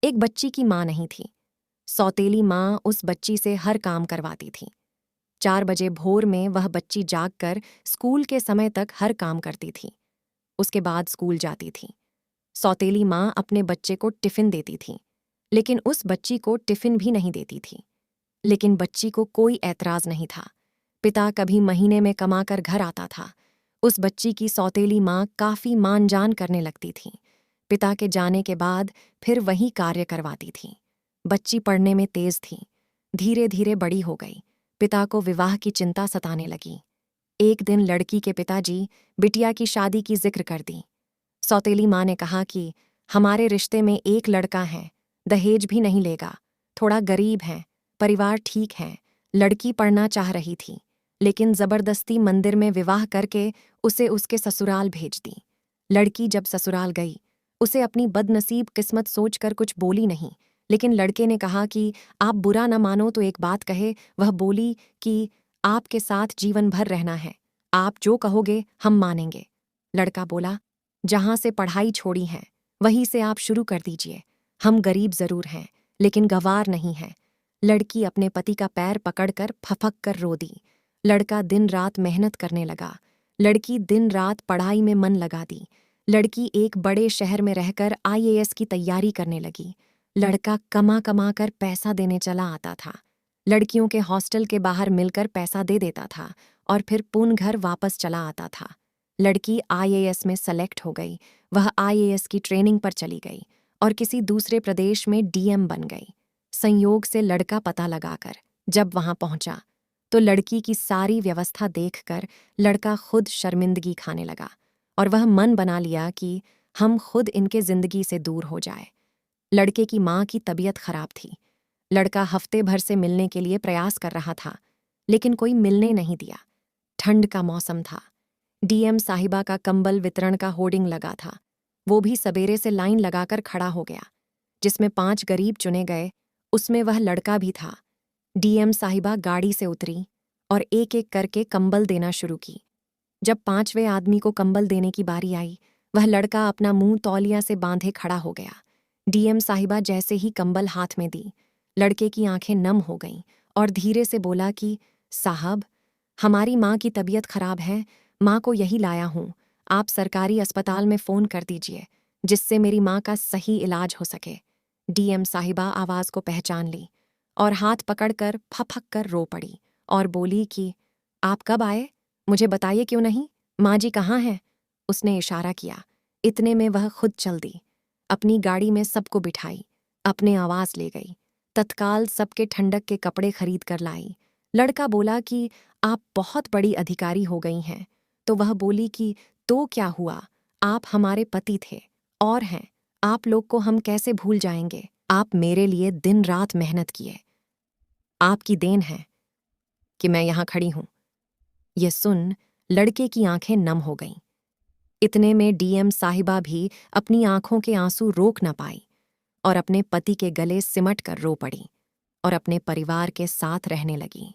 एक बच्ची की माँ नहीं थी। सौतेली माँ उस बच्ची से हर काम करवाती थी। 4 बजे भोर में वह बच्ची जागकर स्कूल के समय तक हर काम करती थी। उसके बाद स्कूल जाती थी। सौतेली माँ अपने बच्चे को टिफिन देती थी, लेकिन उस बच्ची को टिफिन भी नहीं देती थी। लेकिन बच्ची को कोई ऐतराज नहीं था। पिता कभी महीने में कमाकर घर आता था। उस बच्ची की सौतेली माँ काफी मानजान करने लगती थी। पिता के जाने के बाद फिर वही कार्य करवाती थी। बच्ची पढ़ने में तेज थी। धीरे धीरे बड़ी हो गई। पिता को विवाह की चिंता सताने लगी। एक दिन लड़की के पिताजी बिटिया की शादी की जिक्र कर दी। सौतेली माँ ने कहा कि हमारे रिश्ते में एक लड़का है, दहेज भी नहीं लेगा, थोड़ा गरीब है, परिवार ठीक है। लड़की पढ़ना चाह रही थी, लेकिन जबरदस्ती मंदिर में विवाह करके उसे उसके ससुराल भेज दी। लड़की जब ससुराल गई, उसे अपनी बदनसीब किस्मत सोचकर कुछ बोली नहीं, लेकिन लड़के ने कहा कि आप बुरा न मानो तो एक बात कहे। वह बोली कि आपके साथ जीवन भर रहना है, आप जो कहोगे हम मानेंगे। लड़का बोला, जहां से पढ़ाई छोड़ी है वहीं से आप शुरू कर दीजिए। हम गरीब जरूर हैं, लेकिन गंवार नहीं हैं। लड़की अपने पति का पैर पकड़कर फफक कर रो दी। लड़का दिन रात मेहनत करने लगा। लड़की दिन रात पढ़ाई में मन लगा दी। लड़की एक बड़े शहर में रहकर आईएएस की तैयारी करने लगी। लड़का कमा कमा कर पैसा देने चला आता था। लड़कियों के हॉस्टल के बाहर मिलकर पैसा दे देता था और फिर पुन घर वापस चला आता था। लड़की आईएएस में सेलेक्ट हो गई। वह आईएएस की ट्रेनिंग पर चली गई और किसी दूसरे प्रदेश में डीएम बन गई। संयोग से लड़का पता लगाकर जब वहां पहुंचा तो लड़की की सारी व्यवस्था देखकर लड़का खुद शर्मिंदगी खाने लगा और वह मन बना लिया कि हम खुद इनके जिंदगी से दूर हो जाए। लड़के की माँ की तबीयत खराब थी। लड़का हफ्ते भर से मिलने के लिए प्रयास कर रहा था, लेकिन कोई मिलने नहीं दिया। ठंड का मौसम था। डीएम साहिबा का कंबल वितरण का होर्डिंग लगा था। वो भी सवेरे से लाइन लगाकर खड़ा हो गया। जिसमें 5 गरीब चुने गए, उसमें वह लड़का भी था। डीएम साहिबा गाड़ी से उतरी और एक एक करके कंबल देना शुरू की। जब 5वें आदमी को कंबल देने की बारी आई, वह लड़का अपना मुंह तौलिया से बांधे खड़ा हो गया। डीएम साहिबा जैसे ही कंबल हाथ में दी, लड़के की आंखें नम हो गईं और धीरे से बोला कि साहब, हमारी माँ की तबीयत खराब है, माँ को यही लाया हूँ। आप सरकारी अस्पताल में फ़ोन कर दीजिए, जिससे मेरी माँ का सही इलाज हो सके। डीएम साहिबा आवाज़ को पहचान ली और हाथ पकड़कर फपक कर रो पड़ी और बोली कि आप कब आए, मुझे बताइए क्यों नहीं, माँ जी कहाँ हैं? उसने इशारा किया। इतने में वह खुद चल दी। अपनी गाड़ी में सबको बिठाई, अपने आवास ले गई। तत्काल सबके ठंडक के कपड़े खरीद कर लाई। लड़का बोला कि आप बहुत बड़ी अधिकारी हो गई हैं। तो वह बोली कि तो क्या हुआ, आप हमारे पति थे और हैं। आप लोग को हम कैसे भूल जाएंगे? आप मेरे लिए दिन रात मेहनत किए। आपकी देन है कि मैं यहाँ खड़ी हूँ। ये सुन लड़के की आंखें नम हो गईं। इतने में डीएम साहिबा भी अपनी आंखों के आंसू रोक न पाई और अपने पति के गले सिमट कर रो पड़ी और अपने परिवार के साथ रहने लगी।